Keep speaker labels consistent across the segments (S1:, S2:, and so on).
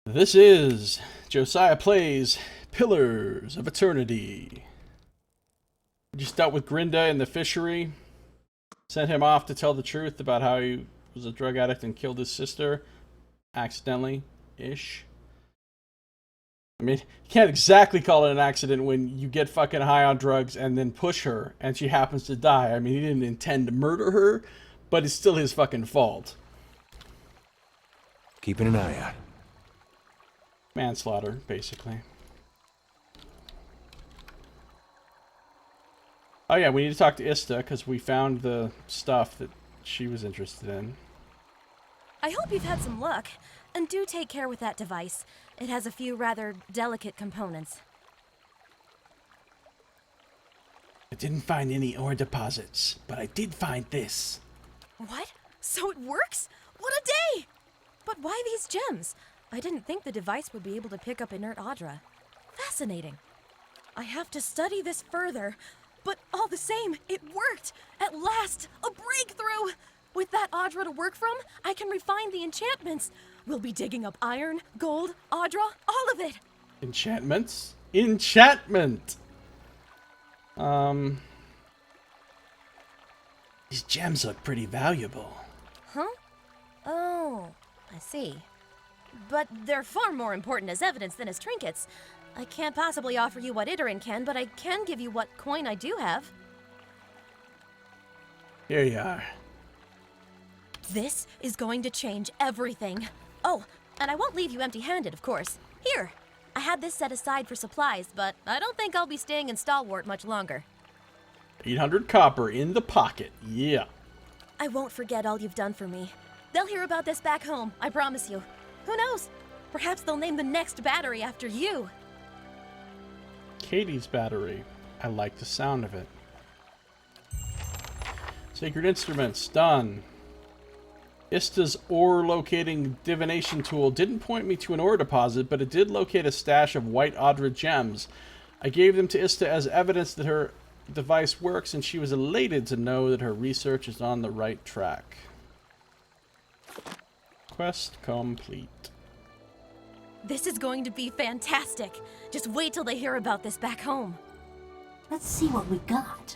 S1: This is Josiah Plays Pillars of Eternity. We just dealt with Grinda in the fishery. Sent him off to tell the truth about how he was a drug addict and killed his sister. Accidentally-ish. I mean, you can't exactly call it an accident when you get fucking high on drugs and then push her and she happens to die. I mean, he didn't intend to murder her, but it's still his fucking fault.
S2: Keeping an eye out.
S1: Manslaughter, basically. Oh yeah, we need to talk to Ista, because we found the stuff that she was interested in.
S3: I hope you've had some luck, and do take care with that device. It has a few rather delicate components.
S1: I didn't find any ore deposits, but I did find this.
S3: What? So it works? What a day! But why these gems? I didn't think the device would be able to pick up inert Audra. Fascinating. I have to study this further, but all the same, it worked! At last, a breakthrough! With that Audra to work from, I can refine the enchantments. We'll be digging up iron, gold, Audra, all of it!
S1: Enchantments? Enchantment! These gems look pretty valuable.
S3: Huh? Oh, I see. But they're far more important as evidence than as trinkets. I can't possibly offer you what Iterin can, but I can give you what coin I do have.
S1: Here you are.
S3: This is going to change everything. Oh, and I won't leave you empty-handed, of course. Here, I had this set aside for supplies, but I don't think I'll be staying in Stalwart much longer.
S1: 800 copper in the pocket, yeah.
S3: I won't forget all you've done for me. They'll hear about this back home, I promise you. Who knows? Perhaps they'll name the next battery after you.
S1: Katie's battery. I like the sound of it. Sacred instruments, done. Ista's ore locating divination tool didn't point me to an ore deposit, but it did locate a stash of white Audra gems. I gave them to Ista as evidence that her device works, and she was elated to know that her research is on the right track. Quest complete.
S3: This is going to be fantastic. Just wait till they hear about this back home.
S4: Let's see what we got.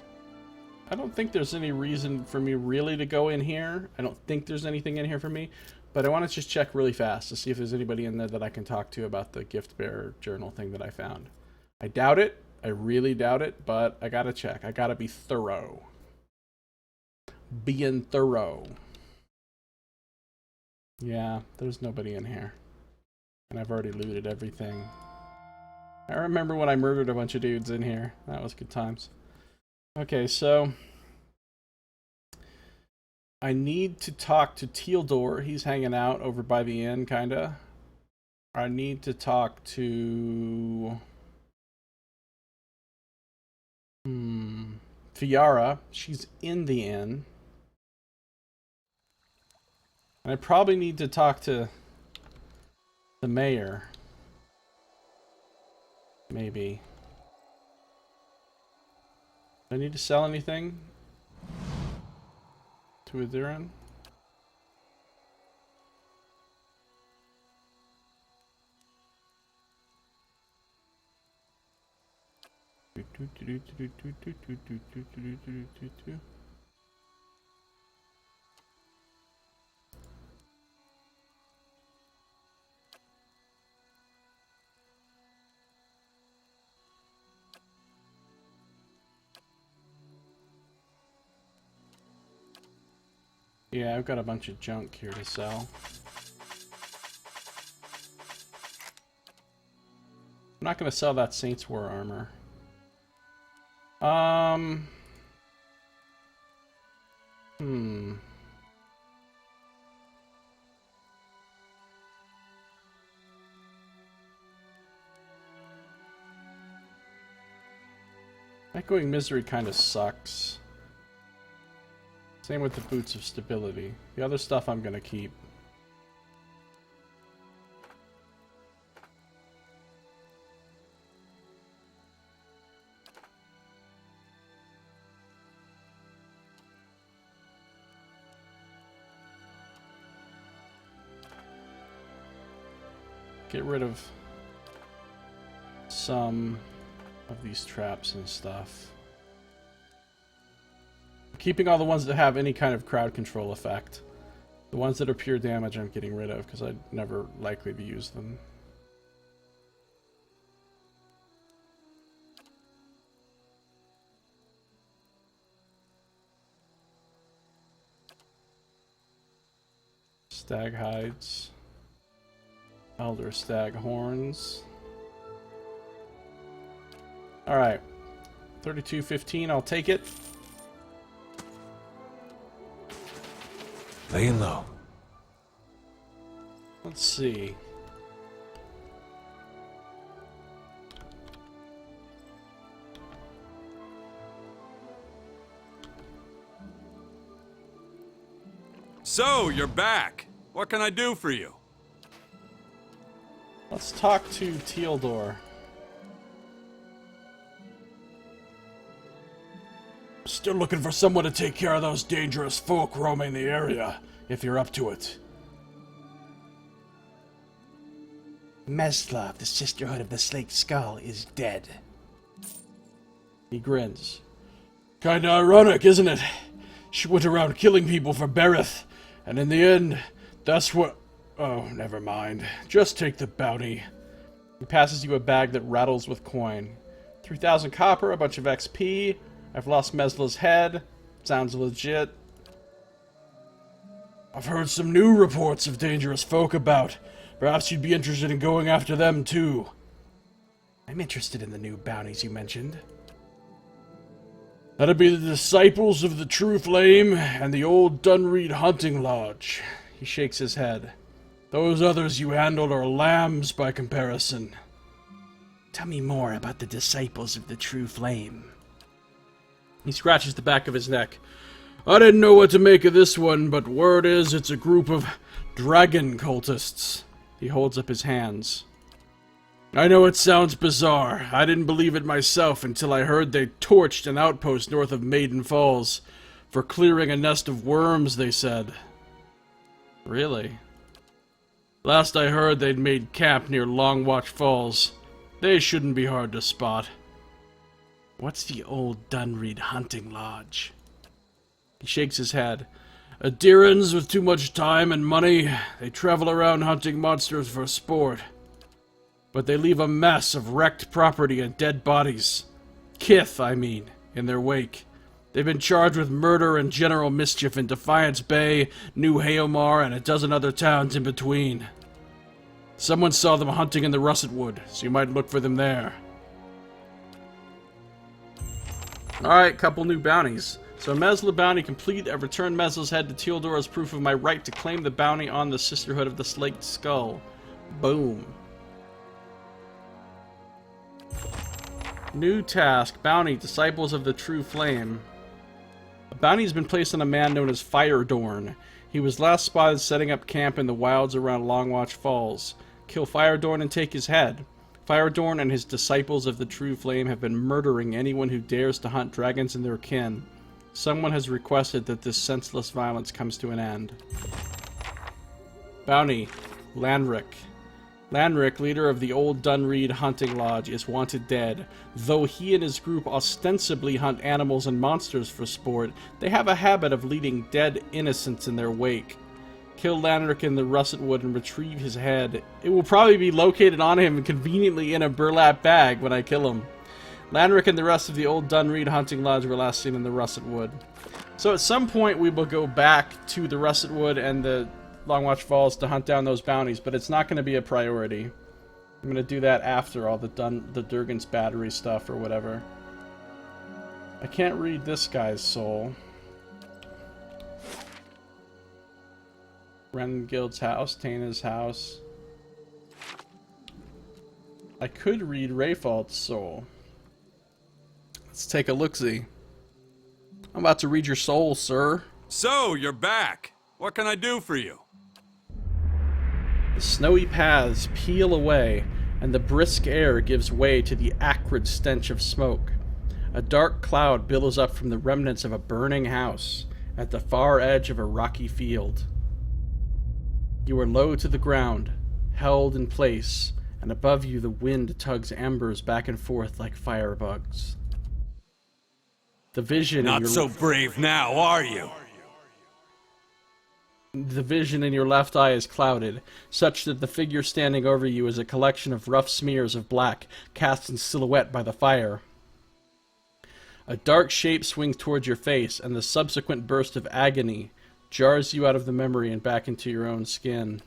S1: I don't think there's any reason for me really to go in here. I don't think there's anything in here for me, but I want to just check really fast to see if there's anybody in there that I can talk to about the gift bearer journal thing that I found. I doubt it. I really doubt it, but I gotta check. I gotta be thorough. Being thorough. Yeah, there's nobody in here. And I've already looted everything. I remember when I murdered a bunch of dudes in here. That was good times. Okay, so I need to talk to Tealdor. He's hanging out over by the inn, kinda. I need to talk to Fiara. She's in the inn. And I probably need to talk to the mayor. Maybe. Do I need to sell anything to Itherin? Yeah, I've got a bunch of junk here to sell. I'm not going to sell that Saints War armor. Echoing Misery kind of sucks. Same with the Boots of Stability. The other stuff I'm gonna keep. get rid of some of these traps and stuff. Keeping all the ones that have any kind of crowd control effect. The ones that are pure damage I'm getting rid of because I'd never likely to use them. Stag hides. Elder stag horns. Alright. 3215, I'll take it.
S2: Laying low.
S1: Let's see.
S2: So, you're back. What can I do for you?
S1: Let's talk to Tealdor. Still looking for someone to take care of those dangerous folk roaming the area, if you're up to it.
S5: Mesla of the Sisterhood of the Slaked Skull is dead.
S1: He grins. Kinda ironic, isn't it? She went around killing people for Berith, and in the end, that's what... Oh, never mind. Just take the bounty. He passes you a bag that rattles with coin. 3,000 copper, a bunch of XP. I've lost Mesla's head. Sounds legit. I've heard some new reports of dangerous folk about. Perhaps you'd be interested in going after them, too.
S5: I'm interested in the new bounties you mentioned.
S1: That'd be the Disciples of the True Flame and the Old Dunreed Hunting Lodge. He shakes his head. Those others you handled are lambs by comparison.
S5: Tell me more about the Disciples of the True Flame.
S1: He scratches the back of his neck. I didn't know what to make of this one, but word is it's a group of dragon cultists. He holds up his hands. I know it sounds bizarre. I didn't believe it myself until I heard they torched an outpost north of Maiden Falls. For clearing a nest of worms, they said. Really? Last I heard, they'd made camp near Longwatch Falls. They shouldn't be hard to spot.
S5: What's the Old Dunreed Hunting Lodge?
S1: He shakes his head. Adherents with too much time and money. They travel around hunting monsters for sport. But they leave a mess of wrecked property and dead bodies. Kith, I mean, in their wake. They've been charged with murder and general mischief in Defiance Bay, New Haomar, and a dozen other towns in between. Someone saw them hunting in the Russet Wood, so you might look for them there. Alright, couple new bounties. So Mesla bounty complete. I've returned Mesla's head to Tealdor as proof of my right to claim the bounty on the Sisterhood of the Slaked Skull. Boom. New task. Bounty. Disciples of the True Flame. A bounty has been placed on a man known as Firedorn. He was last spotted setting up camp in the wilds around Longwatch Falls. Kill Firedorn and take his head. Firedorn and his Disciples of the True Flame have been murdering anyone who dares to hunt dragons and their kin. Someone has requested that this senseless violence comes to an end. Bounty. Lanric. Lanric, leader of the Old Dunreed Hunting Lodge, is wanted dead. Though he and his group ostensibly hunt animals and monsters for sport, they have a habit of leading dead innocents in their wake. Kill Lanric in the Russet Wood and retrieve his head. It will probably be located on him conveniently in a burlap bag when I kill him. Lanric and the rest of the Old Dunreed Hunting Lodge were last seen in the Russet Wood. So at some point we will go back to the Russet Wood and the Longwatch Falls to hunt down those bounties, but it's not going to be a priority. I'm going to do that after all the Durgan's Battery stuff or whatever. I can't read this guy's soul. Rengild's house, Tana's house. I could read Rayfald's soul. Let's take a look-see. I'm about to read your soul, sir.
S2: So, you're back. What can I do for you?
S1: The snowy paths peel away, and the brisk air gives way to the acrid stench of smoke. A dark cloud billows up from the remnants of a burning house at the far edge of a rocky field. You are low to the ground, held in place, and above you the wind tugs embers back and forth like firebugs. The vision
S2: Not so brave now, are you?
S1: The vision in your left eye is clouded, such that the figure standing over you is a collection of rough smears of black cast in silhouette by the fire. A dark shape swings towards your face, and the subsequent burst of agony jars you out of the memory and back into your own skin.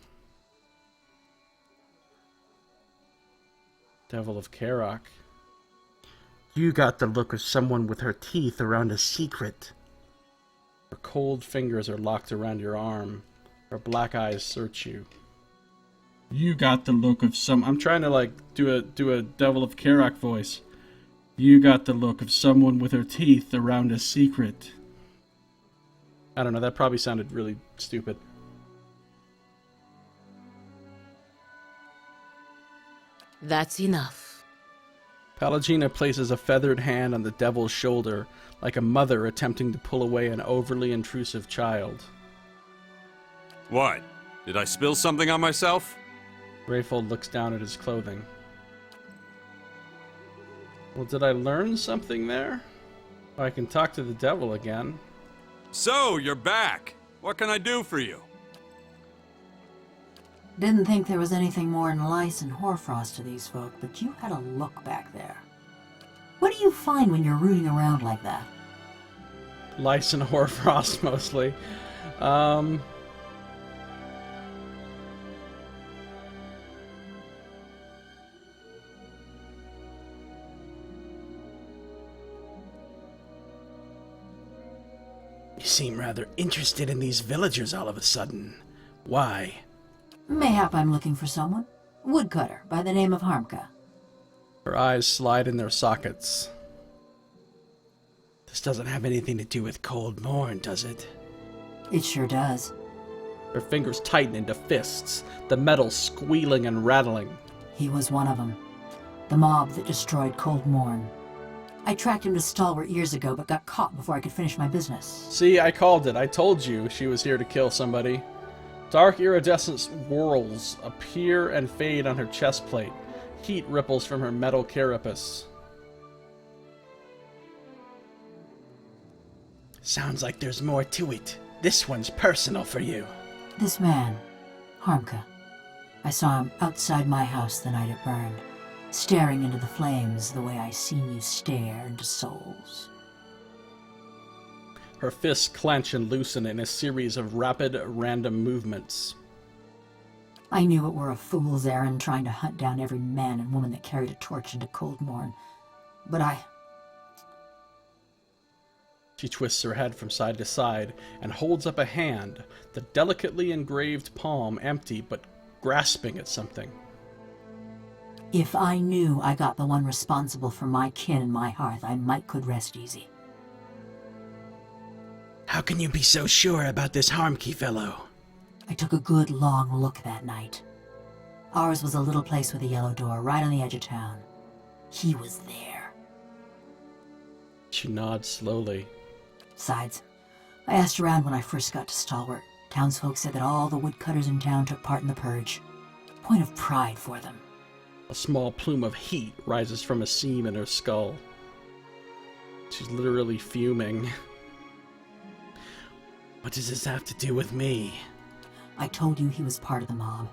S1: Devil of Karok.
S5: You got the look of someone with her teeth around a secret.
S1: Her cold fingers are locked around your arm. Her black eyes search you. You got the look of some... I'm trying to, do a Devil of Karok voice. You got the look of someone with her teeth around a secret. I don't know, that probably sounded really stupid.
S6: That's enough.
S1: Pallegina places a feathered hand on the devil's shoulder, like a mother attempting to pull away an overly intrusive child.
S2: What? Did I spill something on myself?
S1: Rayfold looks down at his clothing. Well, did I learn something there? I can talk to the devil again.
S2: So, you're back. What can I do for you?
S4: Didn't think there was anything more than lice and hoarfrost to these folk, but you had a look back there. What do you find when you're rooting around like that?
S1: Lice and hoarfrost, mostly.
S5: You seem rather interested in these villagers all of a sudden. Why?
S4: Mayhap I'm looking for someone. Woodcutter by the name of Harmka.
S1: Her eyes slide in their sockets.
S5: This doesn't have anything to do with Cold Morn, does it?
S4: It sure does.
S1: Her fingers tighten into fists, the metal squealing and rattling.
S4: He was one of them. The mob that destroyed Cold Morn. I tracked him to Stalwart years ago, but got caught before I could finish my business.
S1: See, I called it. I told you she was here to kill somebody. Dark iridescent whorls appear and fade on her chest plate. Heat ripples from her metal carapace.
S5: Sounds like there's more to it. This one's personal for you.
S4: This man, Harmka. I saw him outside my house the night it burned, staring into the flames the way I seen you stare into souls.
S1: Her fists clench and loosen in a series of rapid, random movements.
S4: I knew it were a fool's errand trying to hunt down every man and woman that carried a torch into Cold Morn, but
S1: She twists her head from side to side and holds up a hand, the delicately engraved palm empty but grasping at something.
S4: If I knew I got the one responsible for my kin and my hearth, I might could rest easy.
S5: How can you be so sure about this Harmkey fellow?
S4: I took a good long look that night. Ours was a little place with a yellow door right on the edge of town. He was there.
S1: She nods slowly.
S4: Besides, I asked around when I first got to Stalwart. Townsfolk said that all the woodcutters in town took part in the purge. Point of pride for them.
S1: A small plume of heat rises from a seam in her skull. She's literally fuming.
S5: What does this have to do with me?
S4: I told you he was part of the mob.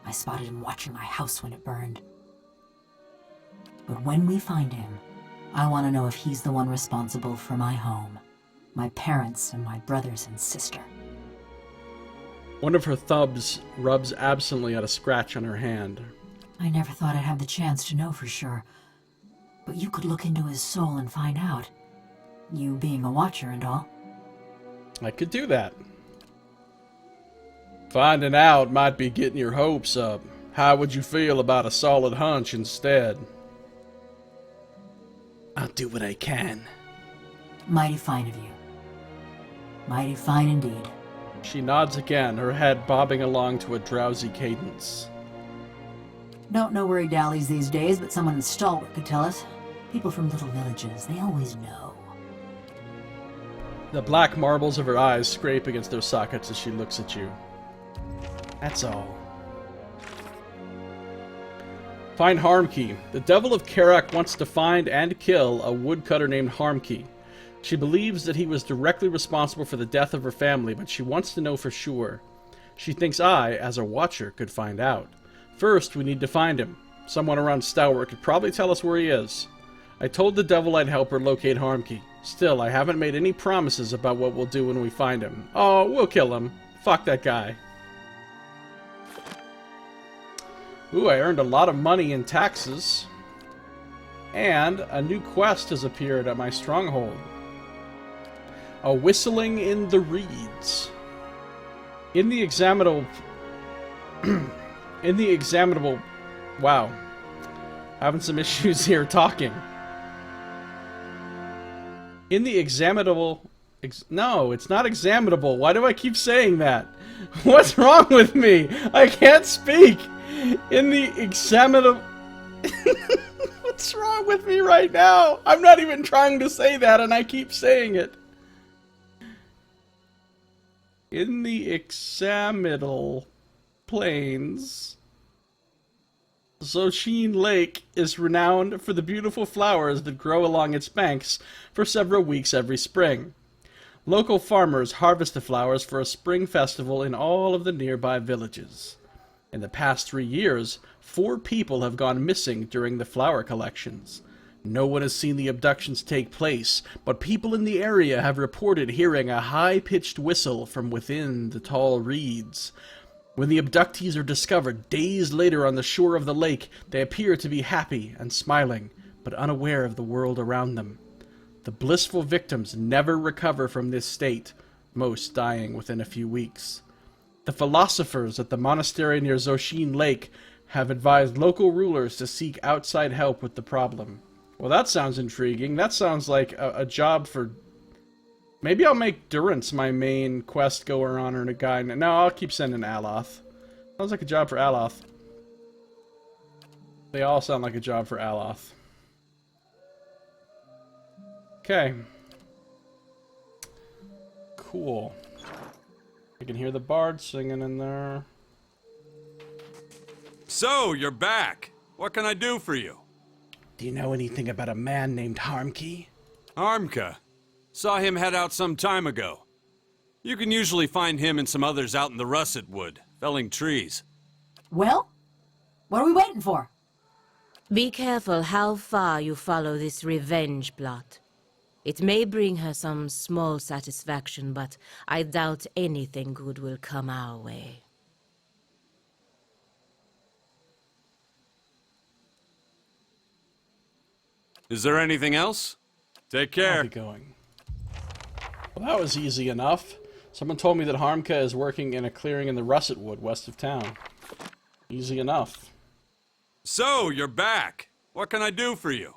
S4: I spotted him watching my house when it burned. But when we find him, I want to know if he's the one responsible for my home, my parents, and my brothers and sister.
S1: One of her thumbs rubs absently at a scratch on her hand.
S4: I never thought I'd have the chance to know for sure. But you could look into his soul and find out. You being a watcher and all.
S1: I could do that. Finding out might be getting your hopes up. How would you feel about a solid hunch instead?
S5: I'll do what I can.
S4: Mighty fine of you. Mighty fine indeed.
S1: She nods again, her head bobbing along to a drowsy cadence.
S4: Don't know where he dallies these days, but someone in Stalwart could tell us. People from little villages, they always know.
S1: The black marbles of her eyes scrape against their sockets as she looks at you.
S5: That's all.
S1: Find Harmkey. The Devil of Karak wants to find and kill a woodcutter named Harmkey. She believes that he was directly responsible for the death of her family, but she wants to know for sure. She thinks I, as a watcher, could find out. First, we need to find him. Someone around Stalwart could probably tell us where he is. I told the Devil I'd help her locate Harmkey. Still, I haven't made any promises about what we'll do when we find him. Oh, we'll kill him. Fuck that guy. Ooh, I earned a lot of money in taxes. And a new quest has appeared at my stronghold. A whistling in the reeds. In the examinable... Wow. Having some issues here talking. In the examinable... No, it's not examinable. Why do I keep saying that? What's wrong with me? I can't speak. In the examinable... What's wrong with me right now? I'm not even trying to say that and I keep saying it. In the examinable plains, Ocean Lake is renowned for the beautiful flowers that grow along its banks for several weeks every spring. Local farmers harvest the flowers for a spring festival in all of the nearby villages. In the past 3 years, 4 people have gone missing during the flower collections. No one has seen the abductions take place, but people in the area have reported hearing a high-pitched whistle from within the tall reeds. When the abductees are discovered days later on the shore of the lake, they appear to be happy and smiling, but unaware of the world around them. The blissful victims never recover from this state, most dying within a few weeks. The philosophers at the monastery near Ocean Lake have advised local rulers to seek outside help with the problem. Well, that sounds intriguing. That sounds like a job for... Maybe I'll make Durance my main quest goer on or a guy. No, I'll keep sending Aloth. Sounds like a job for Aloth. They all sound like a job for Aloth. Okay. Cool. I can hear the bard singing in there.
S2: So, you're back. What can I do for you?
S1: Do you know anything about a man named Harmkey?
S2: Armka. Saw him head out some time ago. You can usually find him and some others out in the russet wood, felling trees.
S4: Well, what are we waiting for?
S6: Be careful how far you follow this revenge plot. It may bring her some small satisfaction, but I doubt anything good will come our way.
S2: Is there anything else? Take
S1: I'll
S2: care.
S1: be going. Well, that was easy enough. Someone told me that Harmka is working in a clearing in the russet wood west of town. Easy enough.
S2: So, you're back. What can I do for you?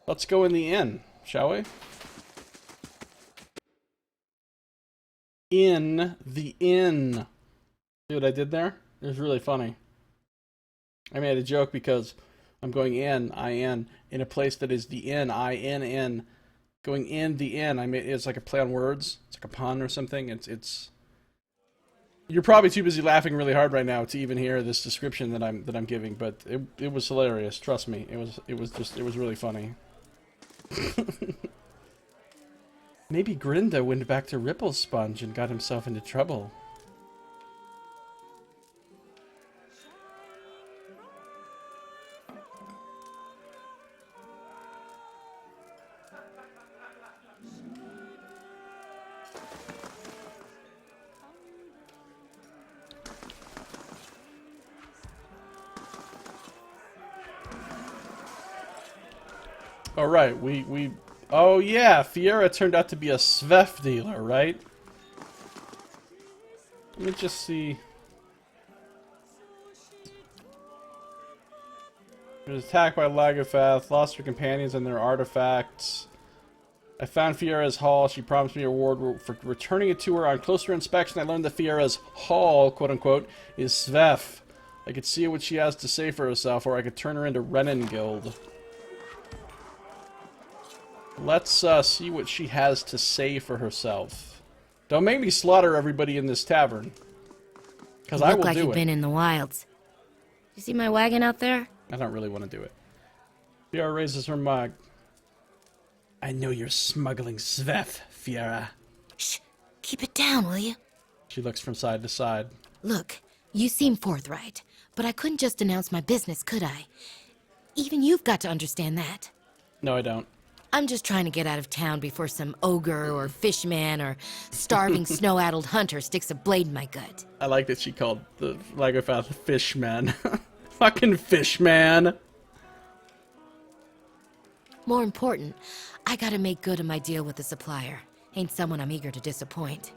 S1: Let's go in the inn, shall we? In the inn. See what I did there? It was really funny. I made a joke because I'm going in, in a place that is the inn, in. Going in the inn. It's like a play on words. It's like a pun or something. It's. You're probably too busy laughing really hard right now to even hear this description that I'm giving, but it was hilarious. Trust me, it was really funny. Maybe Grinda went back to Ripple Sponge and got himself into trouble. Alright, we... Oh yeah, Fiera turned out to be a Svef dealer, right? Let me just see... She was attacked by Lagafath, lost her companions and their artifacts. I found Fiera's hall. She promised me a reward for returning it to her. On closer inspection, I learned that Fiera's hall, quote-unquote, is Svef. I could see what she has to say for herself, or I could turn her into Renengild. Let's see what she has to say for herself. Don't make me slaughter everybody in this tavern. Because I will
S6: Look like
S1: do
S6: you've
S1: it.
S6: been in the wilds. You see my wagon out there?
S1: I don't really want to do it. Fiora raises her mug. I know you're smuggling Sveth, Fiora.
S6: Shh! Keep it down, will you?
S1: She looks from side to side.
S6: Look, you seem forthright, but I couldn't just announce my business, could I? Even you've got to understand that.
S1: No, I don't.
S6: I'm just trying to get out of town before some ogre or fishman or starving snow-addled hunter sticks a blade in my gut.
S1: I like that she called the Lagerfeld Fishman. Fucking Fishman.
S6: More important, I gotta make good on my deal with the supplier. Ain't someone I'm eager to disappoint.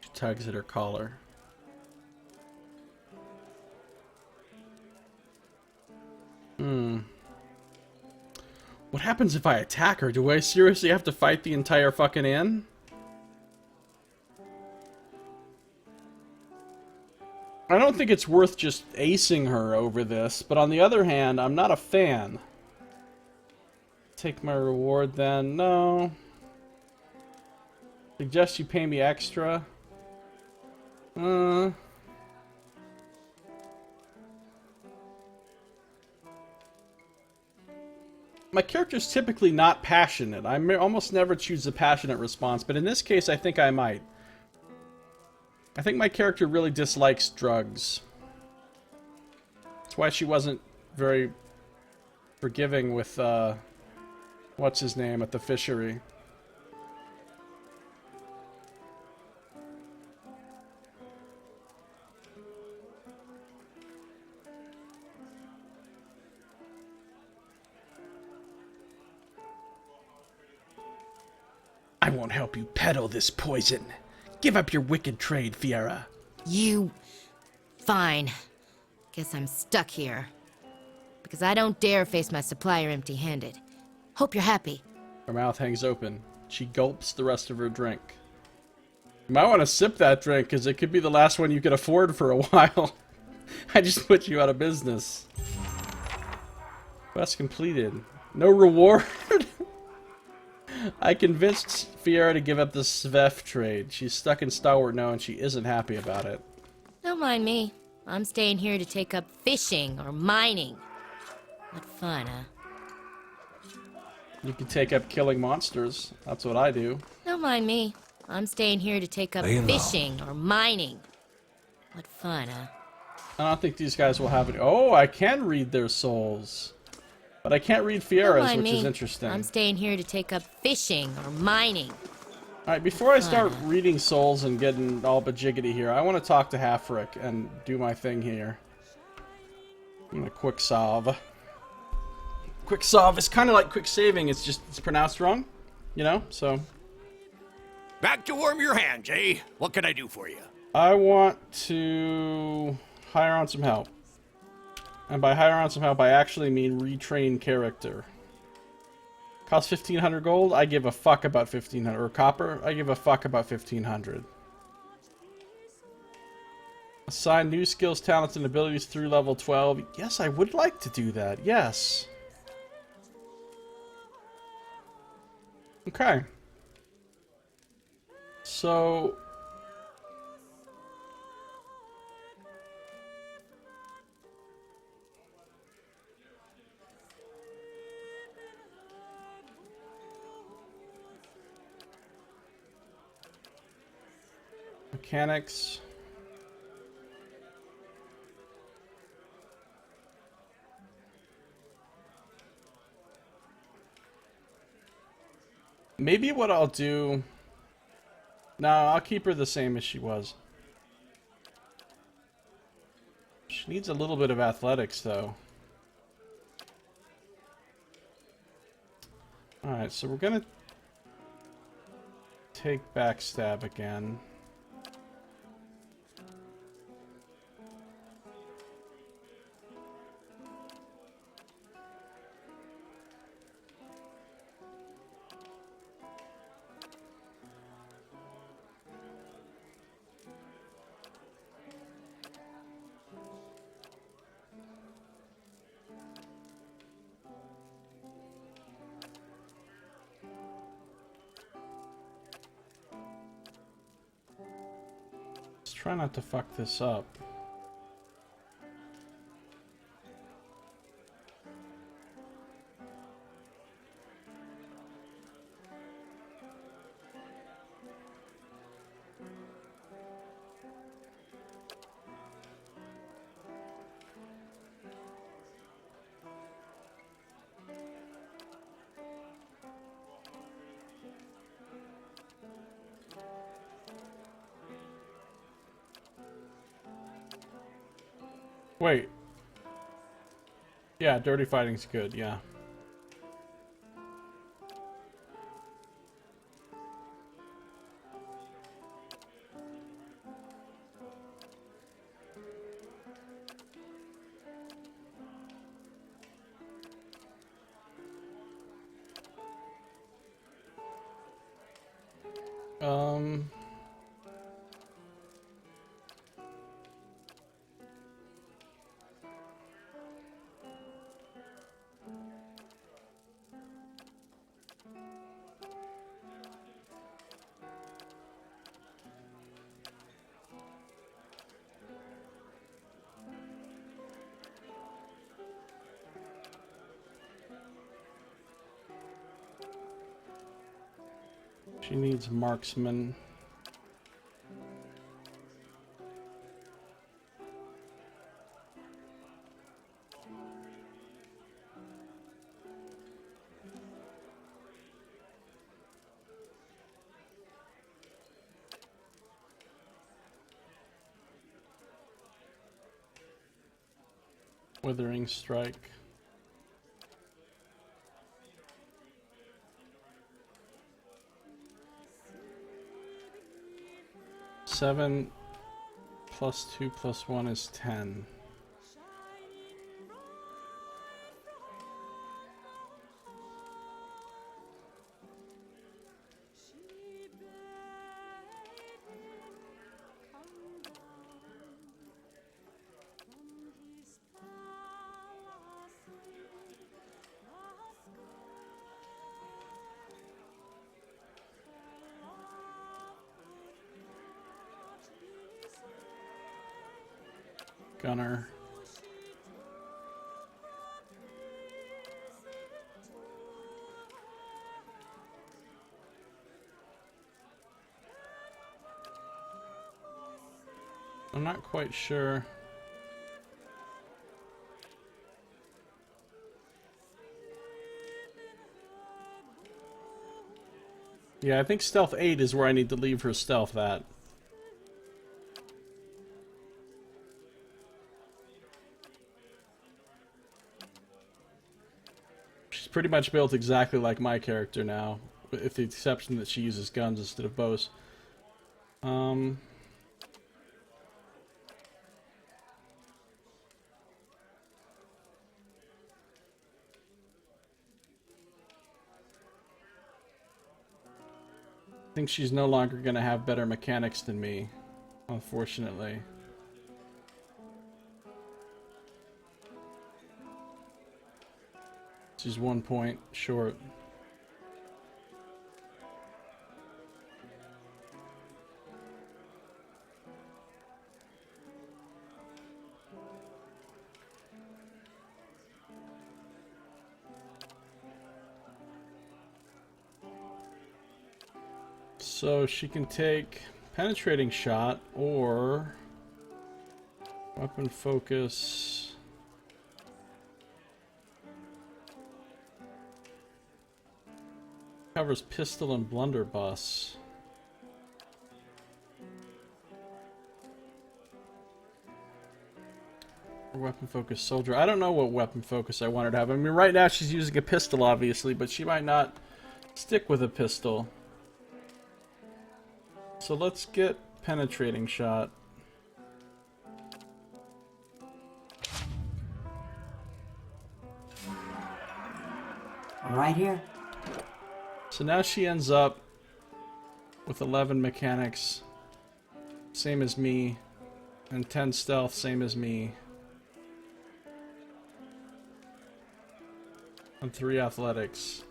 S1: She tugs at her collar. What happens if I attack her? Do I seriously have to fight the entire fucking inn? I don't think it's worth just acing her over this, but on the other hand, I'm not a fan. Take my reward then. No. Suggest you pay me extra. My character's typically not passionate. I almost never choose a passionate response, but in this case, I think I might. I think my character really dislikes drugs. That's why she wasn't very forgiving with, what's his name at the fishery. I won't help you peddle this poison. Give up your wicked trade, Fiora.
S6: You... Fine. Guess I'm stuck here. Because I don't dare face my supplier empty-handed. Hope you're happy.
S1: Her mouth hangs open. She gulps the rest of her drink. You might want to sip that drink, because it could be the last one you could afford for a while. I just put you out of business. Quest completed. No reward? I convinced Fiora to give up the Sveth trade. She's stuck in Stalwart now, and she isn't happy about it.
S6: Don't mind me. I'm staying here to take up fishing or mining. What fun, huh?
S1: You can take up killing monsters. That's what I do.
S6: Don't mind me. I'm staying here to take up fishing or mining. What fun, huh?
S1: I don't think these guys will have it. Oh, I can read their souls. But I can't read
S6: Don't
S1: Fiora's,
S6: mind
S1: which
S6: me.
S1: is interesting.
S6: I'm staying here to take up fishing or mining.
S1: Alright, before I start reading souls and getting all bajiggity here, I want to talk to Halfrick and do my thing here. I'm gonna quick solve. Quick solve is kind of like quick saving, it's just, it's pronounced wrong. You know, so...
S7: Back to warm your hands, eh? What can I do for you?
S1: I want to hire on some help. And by hire on some help, I actually mean retrain character. Cost 1,500 gold? I give a fuck about 1,500. Or copper? I give a fuck about 1,500. Assign new skills, talents, and abilities through level 12. Yes, I would like to do that. Yes. Okay. So... mechanics. Maybe what I'll do... No, I'll keep her the same as she was. She needs a little bit of athletics, though. Alright, so we're gonna take backstab again. try not to fuck this up. Wait. Yeah, dirty fighting's good, yeah. She needs marksman. Withering strike. Seven plus 2 plus 1 is 10. Gunner. I'm not quite sure. Yeah, I think stealth 8 is where I need to leave her stealth at. Pretty much built exactly like my character now, with the exception that she uses guns instead of bows. I think she's no longer going to have better mechanics than me, unfortunately. She's 1 point short. So she can take penetrating shot or weapon focus. Covers pistol and blunderbuss. Or weapon focus soldier. I don't know what weapon focus I want her to have. I mean, right now she's using a pistol, obviously, but she might not stick with a pistol. So let's get penetrating shot.
S4: Right here.
S1: So now she ends up with 11 mechanics, same as me, and 10 stealth, same as me, and 3 athletics.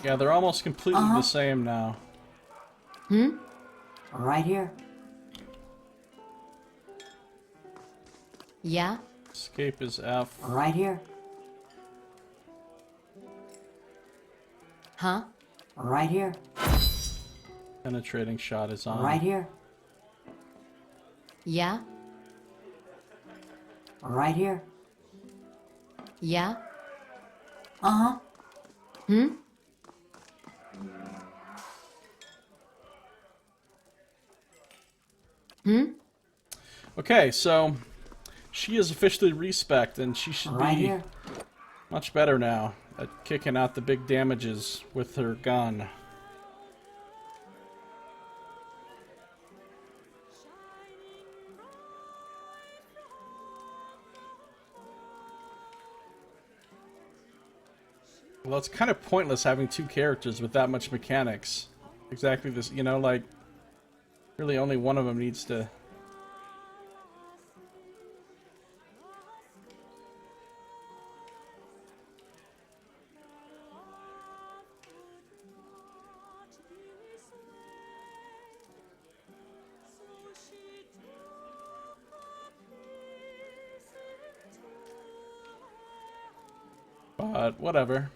S1: Yeah, they're almost completely the same now.
S4: Right here.
S6: Yeah?
S1: Escape is F.
S4: Right here.
S6: Huh?
S4: Right here.
S1: Penetrating shot is on.
S4: Right here.
S6: Yeah?
S4: Right here.
S6: Yeah?
S4: Uh-huh.
S1: Okay, so she is officially respect, and she should
S4: Right
S1: be
S4: here.
S1: much better now at kicking out the big damages with her gun. Well, it's kind of pointless having two characters with that much mechanics. Exactly this, you know, like, really only one of them needs to... But, whatever.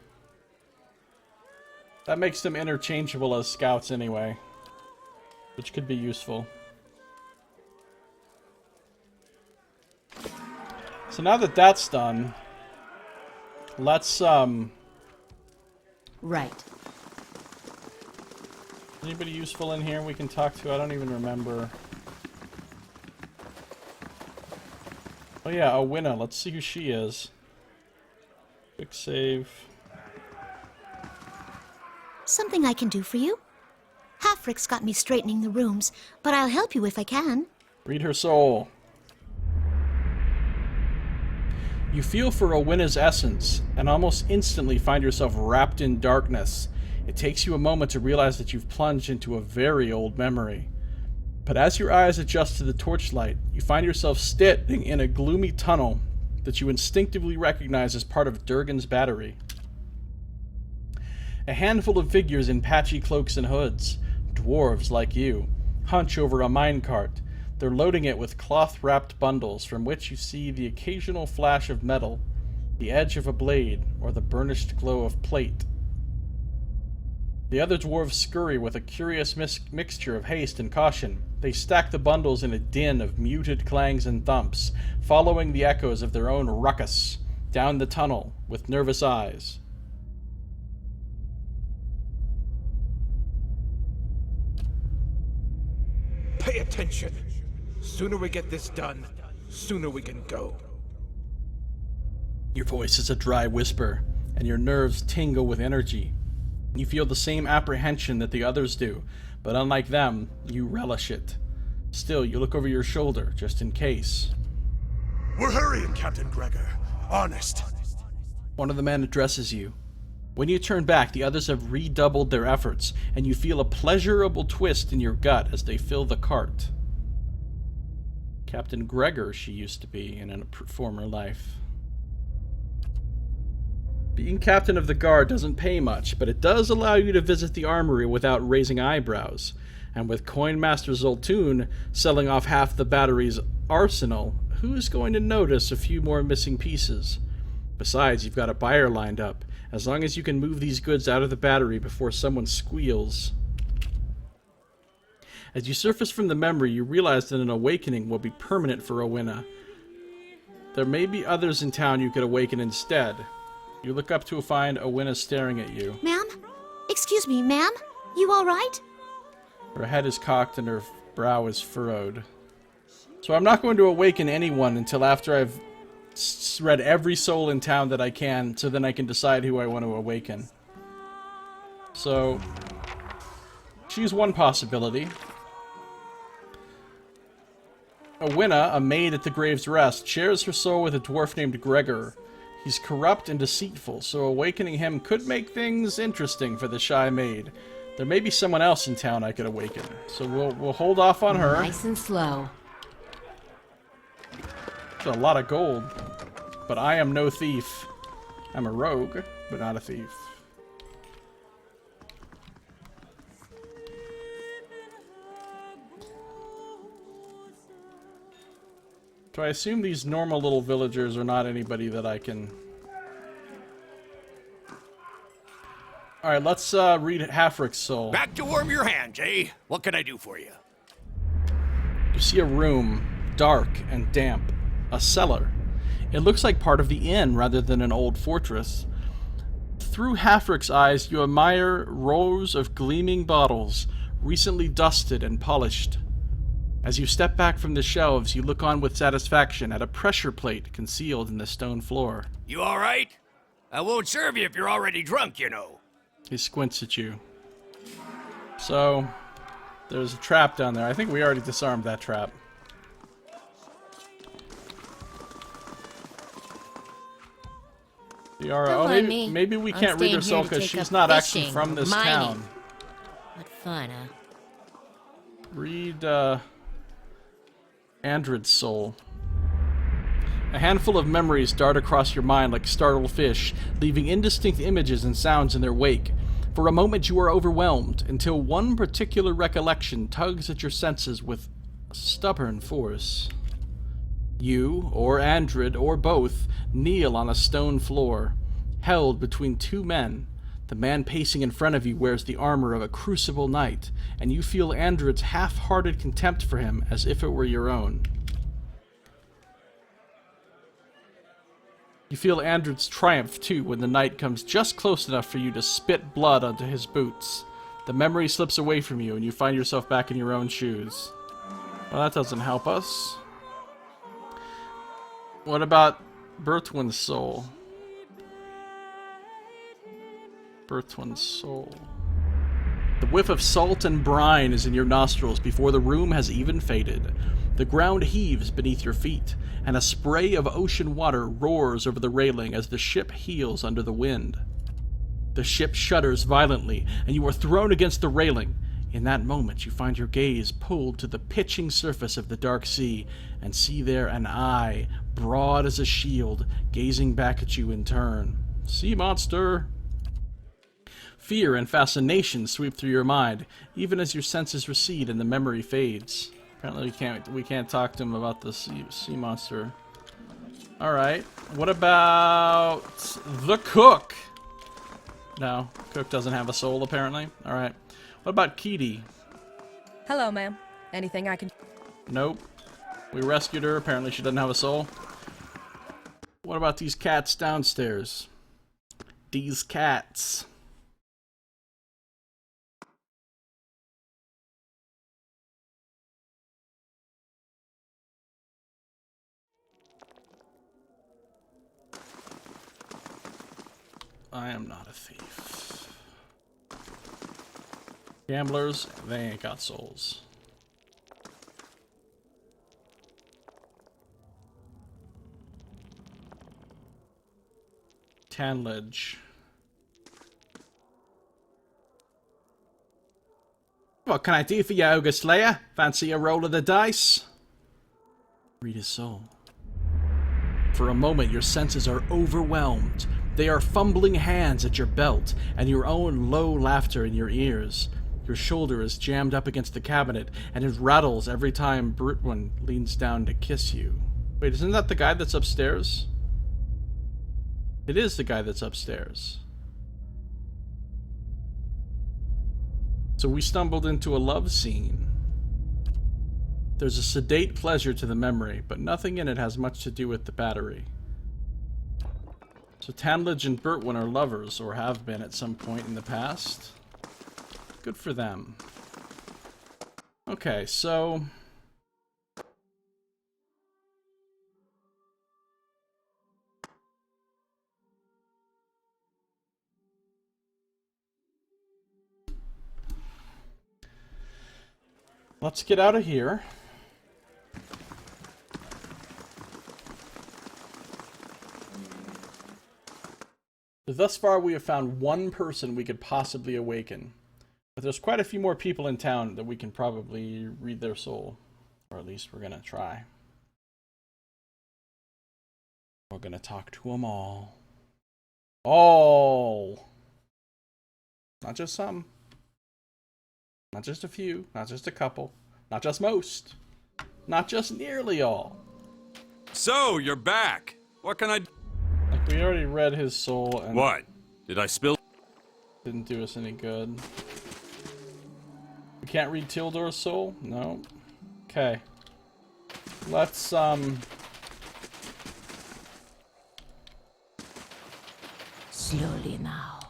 S1: That makes them interchangeable as scouts anyway, which could be useful. So now that that's done, let's,
S6: Right.
S1: anybody useful in here we can talk to? I don't even remember. Oh yeah, Owina. Let's see who she is. Quick save.
S8: Something I can do for you? Halfrick's got me straightening the rooms, but I'll help you if I can.
S1: Read her soul. You feel for Owina's essence, and almost instantly find yourself wrapped in darkness. It takes you a moment to realize that you've plunged into a very old memory. But as your eyes adjust to the torchlight, you find yourself standing in a gloomy tunnel that you instinctively recognize as part of Durgan's battery. A handful of figures in patchy cloaks and hoods, dwarves like you, hunch over a minecart. They're loading it with cloth-wrapped bundles from which you see the occasional flash of metal, the edge of a blade, or the burnished glow of plate. The other dwarves scurry with a curious mixture of haste and caution. They stack the bundles in a din of muted clangs and thumps, following the echoes of their own ruckus, down the tunnel with nervous eyes.
S9: Pay attention. Sooner we get this done, sooner we can go.
S1: Your voice is a dry whisper, and your nerves tingle with energy. You feel the same apprehension that the others do, but unlike them, you relish it. Still, you look over your shoulder, just in case.
S9: We're hurrying, Captain Gregor. Honest.
S1: One of the men addresses you. When you turn back, the others have redoubled their efforts, and you feel a pleasurable twist in your gut as they fill the cart. Captain Gregor she used to be in a former life. Being captain of the guard doesn't pay much, but it does allow you to visit the armory without raising eyebrows. And with Coinmaster Zoltun selling off half the battery's arsenal, who's going to notice a few more missing pieces? Besides, you've got a buyer lined up, as long as you can move these goods out of the battery before someone squeals. As you surface from the memory, you realize that an awakening will be permanent for Owina. There may be others in town you could awaken instead. You look up to find Owina staring at you.
S8: Ma'am? Excuse me, ma'am? You all right?
S1: Her head is cocked and her brow is furrowed. So I'm not going to awaken anyone until after I've read every soul in town that I can, so then I can decide who I want to awaken. So, she's one possibility. Owina, a maid at the Grave's Rest, shares her soul with a dwarf named Gregor. He's corrupt and deceitful, so awakening him could make things interesting for the shy maid. There may be someone else in town I could awaken, so we'll hold off on her.
S6: Nice and slow.
S1: It's a lot of gold, but I am no thief. I'm a rogue, but not a thief. So I assume these normal little villagers are not anybody that I can... Alright, let's read Hafric's soul.
S7: Back to warm your hands, eh? What can I do for you?
S1: You see a room, dark and damp. A cellar. It looks like part of the inn rather than an old fortress. Through Hafric's eyes, you admire rows of gleaming bottles, recently dusted and polished. As you step back from the shelves, you look on with satisfaction at a pressure plate concealed in the stone floor.
S7: You all right? I won't serve you if you're already drunk, you know.
S1: He squints at you. So, there's a trap down there. I think we already disarmed that trap. Maybe we can't read her soul because she's not actually from this town.
S6: What fun, huh?
S1: Read Andred's soul. A handful of memories dart across your mind like startled fish, leaving indistinct images and sounds in their wake. For a moment you are overwhelmed, until one particular recollection tugs at your senses with stubborn force. You, or Andred, or both, kneel on a stone floor, held between two men. The man pacing in front of you wears the armor of a crucible knight, and you feel Andred's half-hearted contempt for him as if it were your own. You feel Andred's triumph, too, when the knight comes just close enough for you to spit blood onto his boots. The memory slips away from you, and you find yourself back in your own shoes. Well, that doesn't help us. What about Berthwin's soul? Berthwin's soul. The whiff of salt and brine is in your nostrils before the room has even faded. The ground heaves beneath your feet, and a spray of ocean water roars over the railing as the ship heels under the wind. The ship shudders violently, and you are thrown against the railing. In that moment, you find your gaze pulled to the pitching surface of the dark sea, and see there an eye, broad as a shield, gazing back at you in turn. Sea monster! Fear and fascination sweep through your mind, even as your senses recede and the memory fades. Apparently we can't talk to him about the sea monster. Alright, what about the cook? No, cook doesn't have a soul apparently. Alright, what about Keedy?
S3: Hello, ma'am. Anything I can...
S1: Nope. We rescued her, apparently she doesn't have a soul. What about these cats downstairs? These cats. I am not a thief. Gamblers, they ain't got souls. Tanledge. What can I do for you, Ogre Slayer? Fancy a roll of the dice? Read his soul. For a moment, your senses are overwhelmed. They are fumbling hands at your belt, and your own low laughter in your ears. Your shoulder is jammed up against the cabinet, and it rattles every time Bertwin leans down to kiss you. Wait, isn't that the guy that's upstairs? It is the guy that's upstairs. So we stumbled into a love scene. There's a sedate pleasure to the memory, but nothing in it has much to do with the battery. So Tanledge and Bertwin are lovers, or have been at some point in the past. Good for them. Okay, so... let's get out of here. Thus far, we have found one person we could possibly awaken. But there's quite a few more people in town that we can probably read their soul. Or at least we're going to try. We're going to talk to them all. All! Not just some. Not just a few. Not just a couple. Not just most. Not just nearly all.
S2: So, you're back. What can I...
S1: Like, we already read his soul and...
S2: What? Did I spill...
S1: Didn't do us any good. We can't read Tildor's soul? No. Okay. Let's,
S6: Slowly now.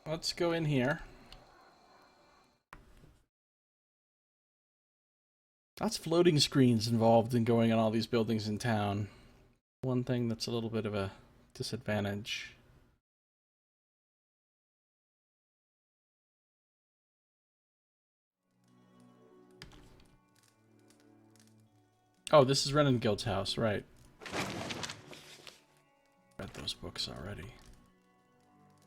S1: let's go in here. Lots of floating screens involved in going on all these buildings in town. One thing that's a little bit of a disadvantage. Oh, this is Renengild's house, right. Read those books already.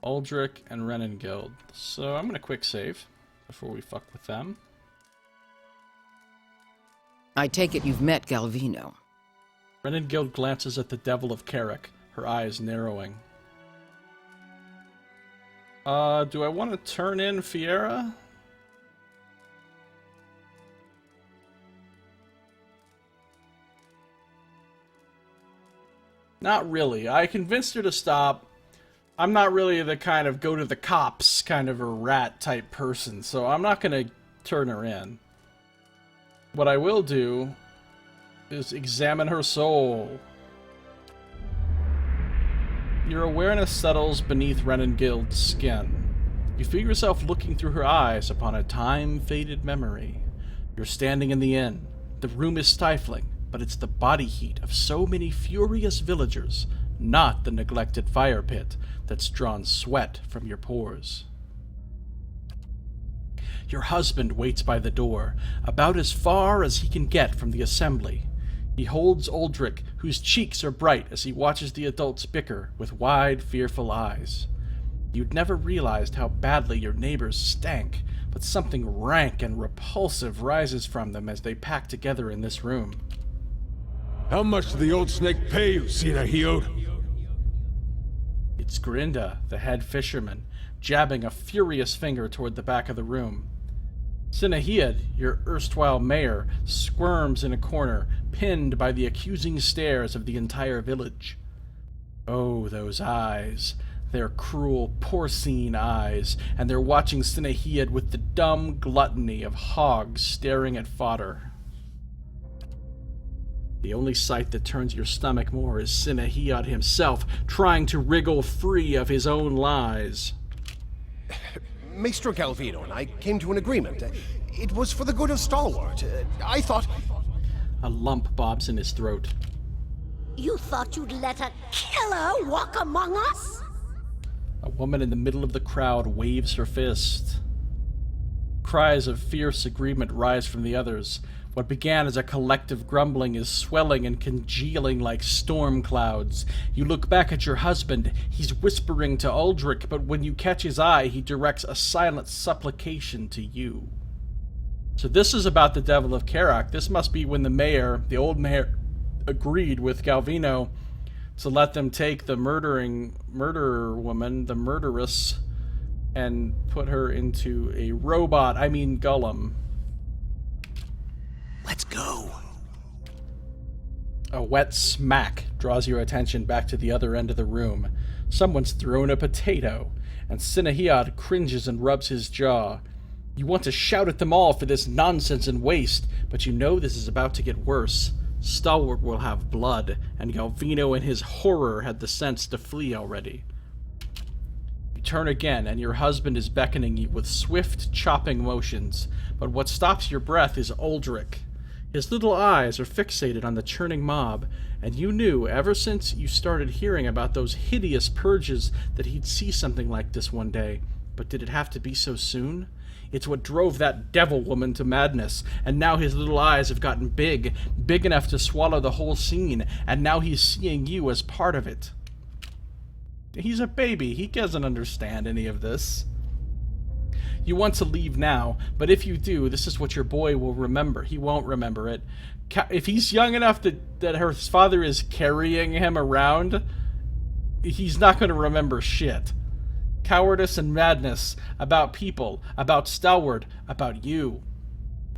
S1: Uldric and Renengild. So I'm gonna quick save before we fuck with them.
S10: I take it you've met Galvino.
S1: Renengild glances at the Devil of Carrick, her eyes narrowing. Do I want to turn in Fiera? Not really. I convinced her to stop. I'm not really the kind of go to the cops kind of a rat type person, so I'm not going to turn her in. What I will do is examine her soul. Your awareness settles beneath Renengild's skin. You feel yourself looking through her eyes upon a time-faded memory. You're standing in the inn. The room is stifling, but it's the body heat of so many furious villagers, not the neglected fire pit that's drawn sweat from your pores. Your husband waits by the door, about as far as he can get from the assembly. He holds Uldric, whose cheeks are bright as he watches the adults bicker with wide, fearful eyes. You'd never realized how badly your neighbors stank, but something rank and repulsive rises from them as they pack together in this room.
S11: How much did the old snake pay you, Sinahiod?
S1: It's Grinda, the head fisherman, jabbing a furious finger toward the back of the room. Sinahiad, your erstwhile mayor, squirms in a corner, pinned by the accusing stares of the entire village. Oh, those eyes. They're cruel, porcine eyes, and they're watching Sinahiad with the dumb gluttony of hogs staring at fodder. The only sight that turns your stomach more is Sinahiad himself, trying to wriggle free of his own lies.
S7: Maestro Galvino and I came to an agreement. It was for the good of Stalwart. I thought...
S1: A lump bobs in his throat.
S8: You thought you'd let a killer walk among us?
S1: A woman in the middle of the crowd waves her fist. Cries of fierce agreement rise from the others. What began as a collective grumbling is swelling and congealing like storm clouds. You look back at your husband. He's whispering to Uldric, but when you catch his eye, he directs a silent supplication to you. So this is about the Devil of Carrick. This must be when the mayor, the old mayor, agreed with Galvino to let them take the murderer woman, the murderess, and put her into a robot, golem.
S7: Let's go.
S1: A wet smack draws your attention back to the other end of the room. Someone's thrown a potato, and Sinahiad cringes and rubs his jaw. You want to shout at them all for this nonsense and waste, but you know this is about to get worse. Stalwart will have blood, and Galvino in his horror had the sense to flee already. You turn again, and your husband is beckoning you with swift, chopping motions, but what stops your breath is Uldric. His little eyes are fixated on the churning mob, and you knew ever since you started hearing about those hideous purges that he'd see something like this one day. But did it have to be so soon? It's what drove that devil woman to madness, and now his little eyes have gotten big enough to swallow the whole scene, and now he's seeing you as part of it. He's a baby. He doesn't understand any of this. You want to leave now, but if you do, this is what your boy will remember. He won't remember it. If he's young enough that his father is carrying him around, he's not going to remember shit. cowardice and madness, about people, about Stalwart, about you.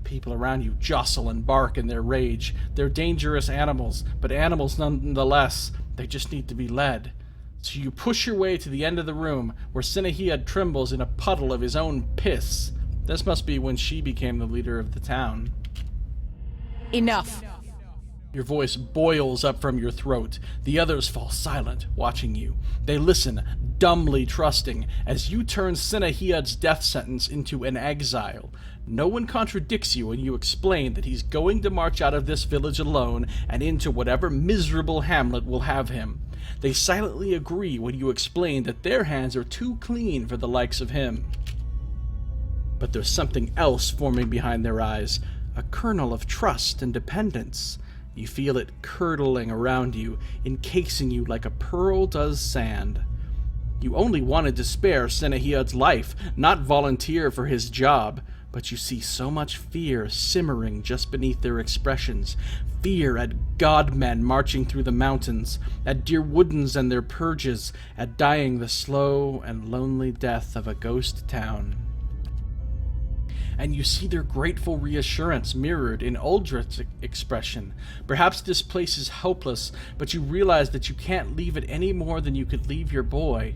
S1: People around you jostle and bark in their rage. They're dangerous animals, but animals nonetheless. They just need to be led. So you push your way to the end of the room, where Sinehead trembles in a puddle of his own piss. This must be when she became the leader of the town.
S10: Enough.
S1: Your voice boils up from your throat. The others fall silent, watching you. They listen, dumbly trusting, as you turn Sinehead's death sentence into an exile. No one contradicts you when you explain that he's going to march out of this village alone and into whatever miserable hamlet will have him. They silently agree when you explain that their hands are too clean for the likes of him. But there's something else forming behind their eyes, a kernel of trust and dependence. You feel it curdling around you, encasing you like a pearl does sand. You only wanted to spare Sinehead's life, not volunteer for his job, but you see so much fear simmering just beneath their expressions. Fear at godmen marching through the mountains, at dear woodens and their purges, at dying the slow and lonely death of a ghost town. And you see their grateful reassurance mirrored in Uldrich's expression. Perhaps this place is hopeless, but you realize that you can't leave it any more than you could leave your boy.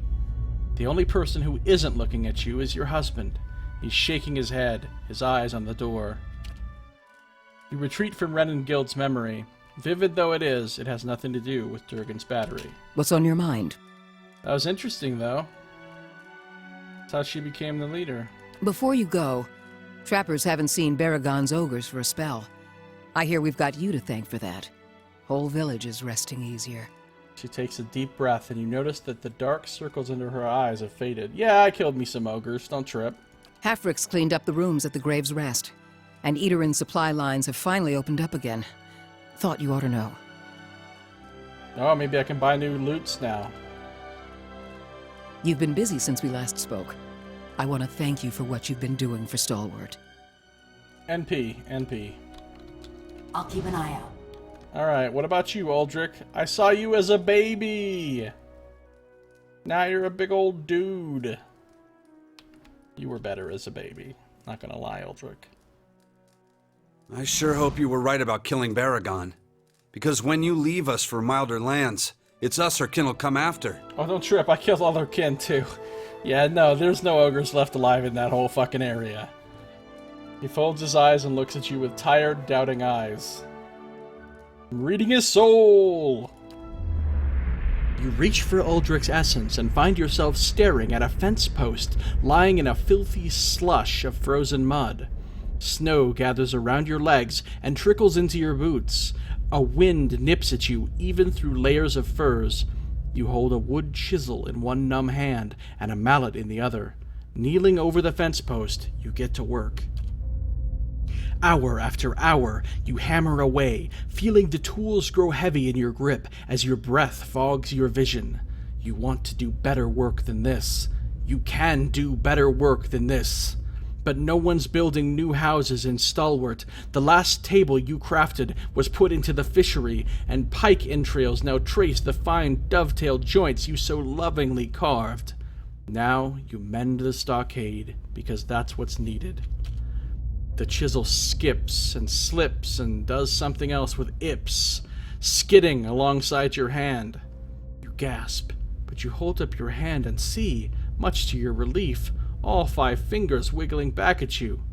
S1: The only person who isn't looking at you is your husband. He's shaking his head, his eyes on the door. You retreat from Renengild's memory. Vivid though it is, it has nothing to do with Durgan's battery.
S10: What's on your mind?
S1: That was interesting, though. That's how she became the leader.
S10: Before you go, trappers haven't seen Baragon's ogres for a spell. I hear we've got you to thank for that. Whole village is resting easier.
S1: She takes a deep breath, and you notice that the dark circles under her eyes have faded. Yeah, I killed me some ogres, don't trip.
S10: Halfric's cleaned up the rooms at the Grave's Rest, and Eaterin supply lines have finally opened up again. Thought you ought to know.
S1: Oh, maybe I can buy new loots now.
S10: You've been busy since we last spoke. I want to thank you for what you've been doing for Stalwart.
S1: NP.
S4: I'll keep an eye out.
S1: Alright, what about you, Uldrich? I saw you as a baby! Now you're a big old dude. You were better as a baby. Not gonna lie, Uldrich.
S2: I sure hope you were right about killing Baragon. Because when you leave us for milder lands, it's us her kin will come after.
S1: Oh, don't trip. I killed all their kin, too. Yeah, no, there's no ogres left alive in that whole fucking area. He folds his eyes and looks at you with tired, doubting eyes. I'm reading his soul! You reach for Uldrich's essence and find yourself staring at a fence post lying in a filthy slush of frozen mud. Snow gathers around your legs and trickles into your boots. A wind nips at you even through layers of furs. You hold a wood chisel in one numb hand and a mallet in the other. Kneeling over the fence post, you get to work. Hour after hour, you hammer away, feeling the tools grow heavy in your grip as your breath fogs your vision. You want to do better work than this. You can do better work than this. But no one's building new houses in Stalwart. The last table you crafted was put into the fishery, and pike entrails now trace the fine dovetail joints you so lovingly carved. Now you mend the stockade, because that's what's needed. The chisel skips and slips and does something else with ips, skidding alongside your hand. You gasp, but you hold up your hand and see, much to your relief, all 5 fingers wiggling back at you.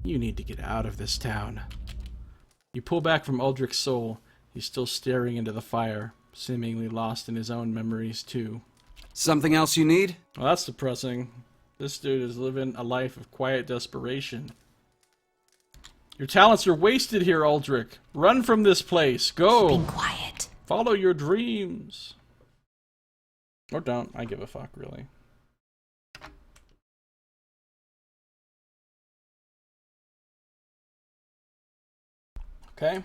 S1: You need to get out of this town. You pull back from Uldrich's soul. He's still staring into the fire, seemingly lost in his own memories too.
S2: Something else you need?
S1: Well, that's depressing. This dude is living a life of quiet desperation. Your talents are wasted here, Uldrich. Run from this place. Go.
S4: Keeping quiet.
S1: Follow your dreams. Or don't. I give a fuck, really. Okay.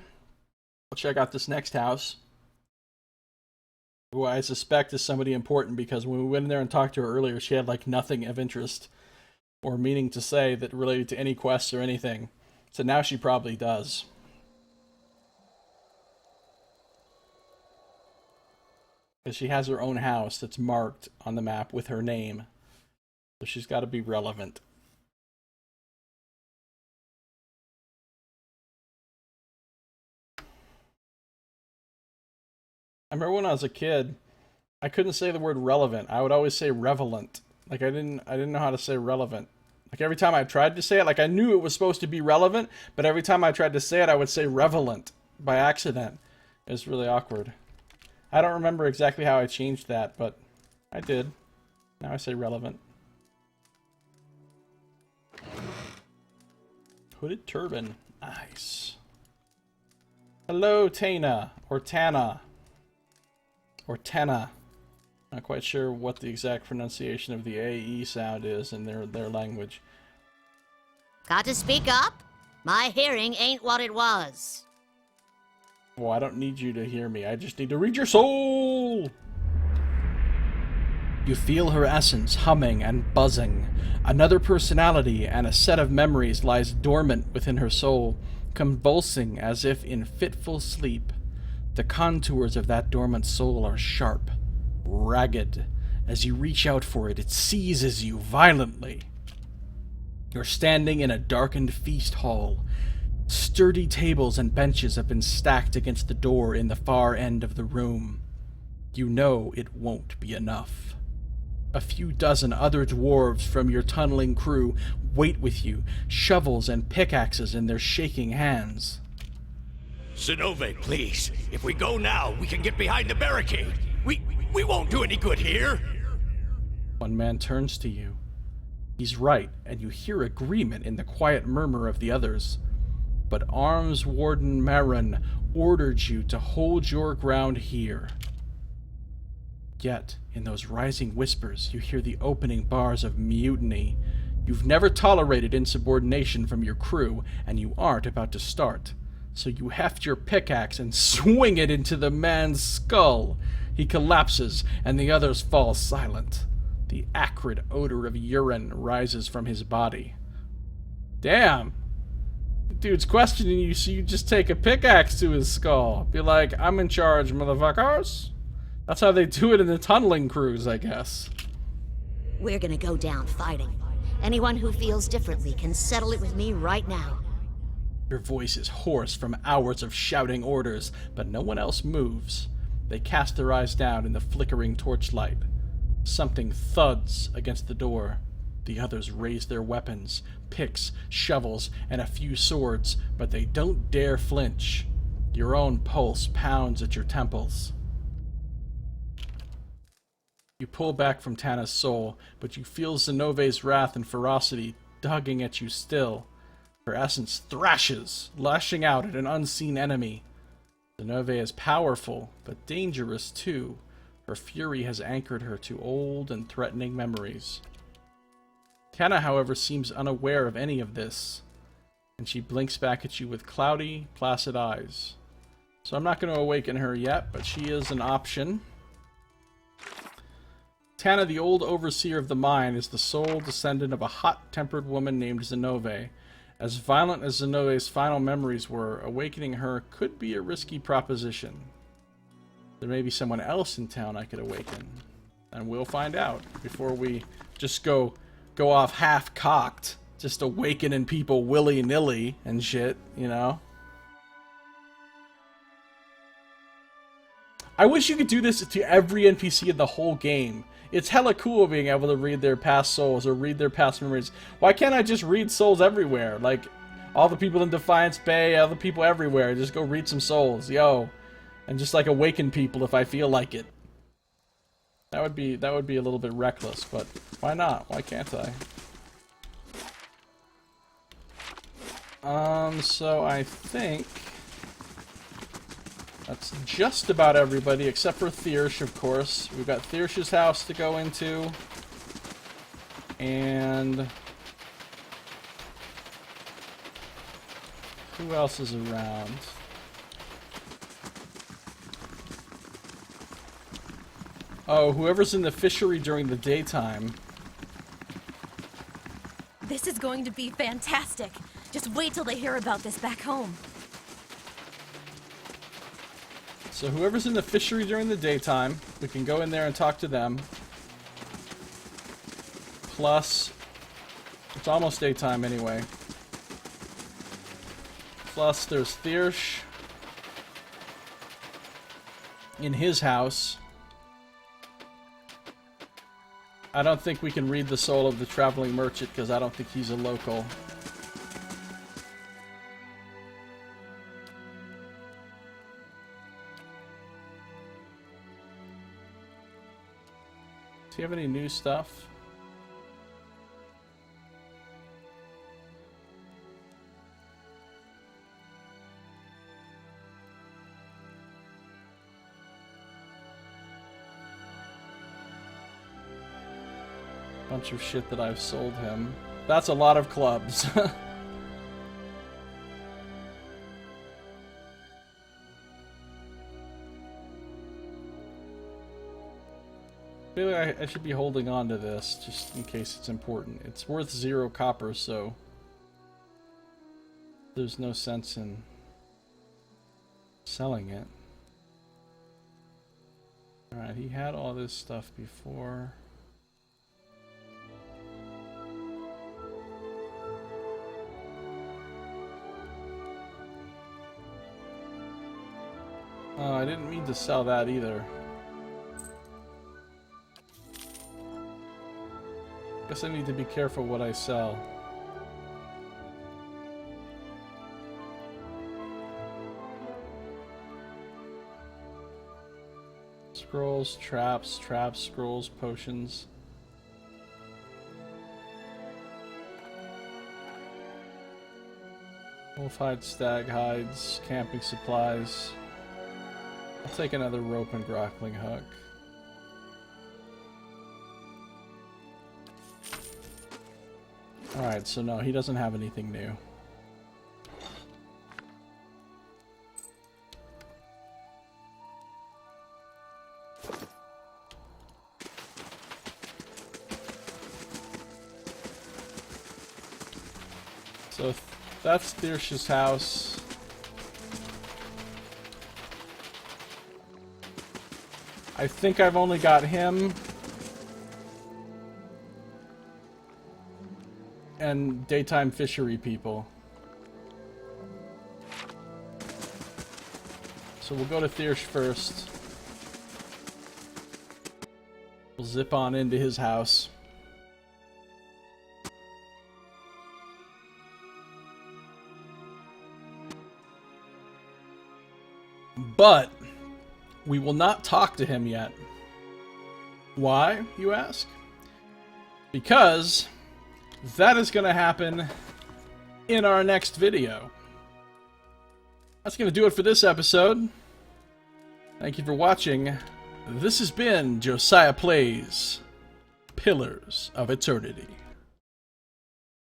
S1: We'll check out this next house, who I suspect is somebody important, because when we went in there and talked to her earlier, she had like nothing of interest or meaning to say that related to any quests or anything. So now she probably does. Because she has her own house that's marked on the map with her name. So she's got to be relevant. I remember when I was a kid, I couldn't say the word relevant. I would always say revelant. Like I didn't know how to say relevant. Like every time I tried to say it, like I knew it was supposed to be relevant, but every time I tried to say it, I would say revelant by accident. It was really awkward. I don't remember exactly how I changed that, but I did. Now I say relevant. Hooded turban. Nice. Hello, Tana. Or Tana. Or Tana. Not quite sure what the exact pronunciation of the AE sound is in their language.
S12: Got to speak up? My hearing ain't what it was.
S1: Well, I don't need you to hear me. I just need to read your soul! You feel her essence humming and buzzing. Another personality and a set of memories lies dormant within her soul, convulsing as if in fitful sleep. The contours of that dormant soul are sharp, ragged. As you reach out for it, it seizes you violently. You're standing in a darkened feast hall. Sturdy tables and benches have been stacked against the door in the far end of the room. You know it won't be enough. A few dozen other dwarves from your tunneling crew wait with you, shovels and pickaxes in their shaking hands.
S13: Zenove, please. If we go now, we can get behind the barricade. We won't do any good here.
S1: One man turns to you. He's right, and you hear agreement in the quiet murmur of the others. But Arms Warden Marin ordered you to hold your ground here. Yet, in those rising whispers, you hear the opening bars of mutiny. You've never tolerated insubordination from your crew, and you aren't about to start. So you heft your pickaxe and swing it into the man's skull. He collapses, and the others fall silent. The acrid odor of urine rises from his body. Damn! The dude's questioning you, so you just take a pickaxe to his skull. Be like, I'm in charge, motherfuckers. That's how they do it in the tunneling crews, I guess.
S12: We're gonna go down fighting. Anyone who feels differently can settle it with me right now.
S1: Your voice is hoarse from hours of shouting orders, but no one else moves. They cast their eyes down in the flickering torchlight. Something thuds against the door. The others raise their weapons, picks, shovels, and a few swords, but they don't dare flinch. Your own pulse pounds at your temples. You pull back from Tana's soul, but you feel Zenove's wrath and ferocity tugging at you still. Her essence thrashes, lashing out at an unseen enemy. Zenove is powerful, but dangerous too. Her fury has anchored her to old and threatening memories. Tana, however, seems unaware of any of this, and she blinks back at you with cloudy, placid eyes. So I'm not going to awaken her yet, but she is an option. Tana, the old overseer of the mine, is the sole descendant of a hot-tempered woman named Zenove. As violent as Zenove's final memories were, awakening her could be a risky proposition. There may be someone else in town I could awaken, and we'll find out before we just go off half-cocked, just awakening people willy-nilly and shit, you know? I wish you could do this to every NPC in the whole game. It's hella cool being able to read their past souls or read their past memories. Why can't I just read souls everywhere? Like, all the people in Defiance Bay, all the people everywhere, just go read some souls, yo. And just, like, awaken people if I feel like it. That would be a little bit reckless, but why not? Why can't I? So I think that's just about everybody, except for Thiersch, of course. We've got Thiersch's house to go into. And who else is around? Oh, whoever's in the fishery during the daytime.
S3: This is going to be fantastic. Just wait till they hear about this back home.
S1: So whoever's in the fishery during the daytime, we can go in there and talk to them. Plus, it's almost daytime anyway. Plus, there's Thiersch in his house. I don't think we can read the soul of the traveling merchant because I don't think he's a local. Does he have any new stuff? Bunch of shit that I've sold him. That's a lot of clubs. I feel like I should be holding on to this just in case it's important. It's worth 0 copper, so there's no sense in selling it. Alright, he had all this stuff before. Oh, I didn't mean to sell that either. Guess I need to be careful what I sell. Scrolls, traps, scrolls, potions. Wolf hide, stag hides, camping supplies. I'll take another rope and grappling hook. Alright, so no, he doesn't have anything new. So that's Thiersch's house. I think I've only got him and daytime fishery people. So we'll go to Thiersch first. We'll zip on into his house. But we will not talk to him yet. Why, you ask? Because that is going to happen in our next video. That's going to do it for this episode. Thank you for watching. This has been Josiah Plays Pillars of Eternity.